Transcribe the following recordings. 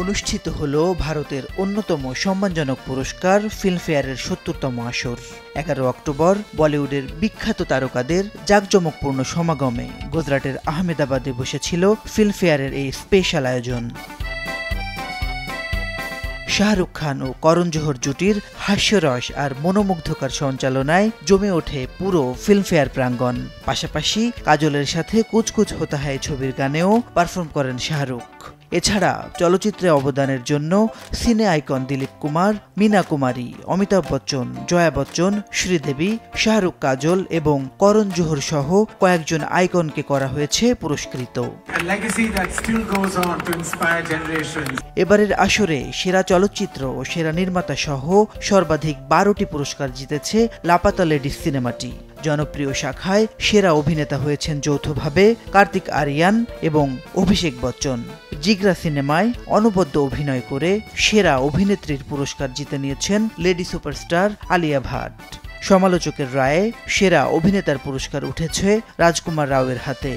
অনুষ্ঠিত হল ভারতের অন্যতম সম্মানজনক পুরস্কার ফিল্মফেয়ারের ৭০তম আসর। ১১ অক্টোবর বলিউডের বিখ্যাত তারকাদের জাঁকজমকপূর্ণ সমাগমে গুজরাটের আহমেদাবাদে বসেছিল ফিল্মফেয়ারের এই স্পেশাল আয়োজন। শাহরুখ খান ও করণ জোহর জুটির হাস্যরস আর মনোমুগ্ধকর সঞ্চালনায় জমে ওঠে পুরো ফিল্মফেয়ার প্রাঙ্গণ। পাশাপাশি কাজলের সাথে কুচকুচ হোতা হ্যায় ছবির গানেও পারফর্ম করেন শাহরুখ। এছাড়া চলচ্চিত্রে অবদানের জন্য সিনে আইকন দিলীপ কুমার, মীনা কুমারী, অমিতাভ বচ্চন, জয়া বচ্চন, শ্রীদেবী, শাহরুখ, কাজল এবং করণ জোহর সহ কয়েকজন আইকনকে করা হয়েছে পুরস্কৃত। এবারের আসরে সেরা চলচ্চিত্র ও সেরা নির্মাতা সহ সর্বাধিক ১২টি পুরস্কার জিতেছে লাপাতা লেডিস সিনেমাটি। জনপ্রিয় শাখায় সেরা অভিনেতা হয়েছেন যৌথভাবে কার্তিক আরিয়ান এবং অভিষেক বচ্চন। জিগরা সিনেমায় অনবদ্য অভিনয় করে সেরা অভিনেত্রীর পুরস্কার জিতে নিয়েছেন লেডি সুপারস্টার আলিয়া ভাট। সমালোচকের রায়ে সেরা অভিনেতার পুরস্কার উঠেছে রাজকুমার রাওয়ের হাতে।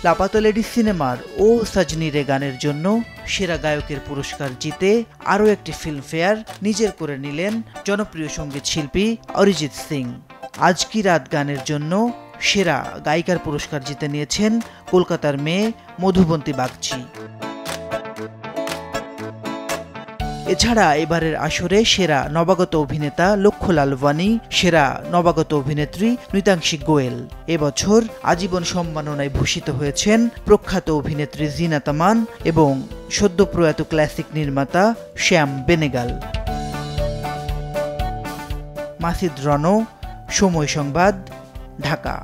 লাপাতা লেডিস সিনেমার ও সাজনি রে গানের জন্য সেরা গায়কের পুরস্কার জিতে আরও একটি ফিল্মফেয়ার নিজের করে নিলেন জনপ্রিয় সঙ্গীত শিল্পী অরিজিৎ সিং। আজ কি রাত গানের জন্য সেরা গায়িকার পুরস্কার জিতে নিয়েছেন কলকাতার মেয়ে মধুবন্তী বাগচি। এছাড়া এবারের আসরে সেরা নবাগত অভিনেতা লক্ষ্য লালওয়ানি, সেরা নবাগত অভিনেত্রী নৃতাংশী গোয়েল। এবছর আজীবন সম্মাননায় ভূষিত হয়েছেন প্রখ্যাত অভিনেত্রী জিনাত আমান এবং সদ্য প্রয়াত ক্লাসিক নির্মাতা শ্যাম বেনেগাল। মাসিদ রনো, সময় সংবাদ, ঢাকা।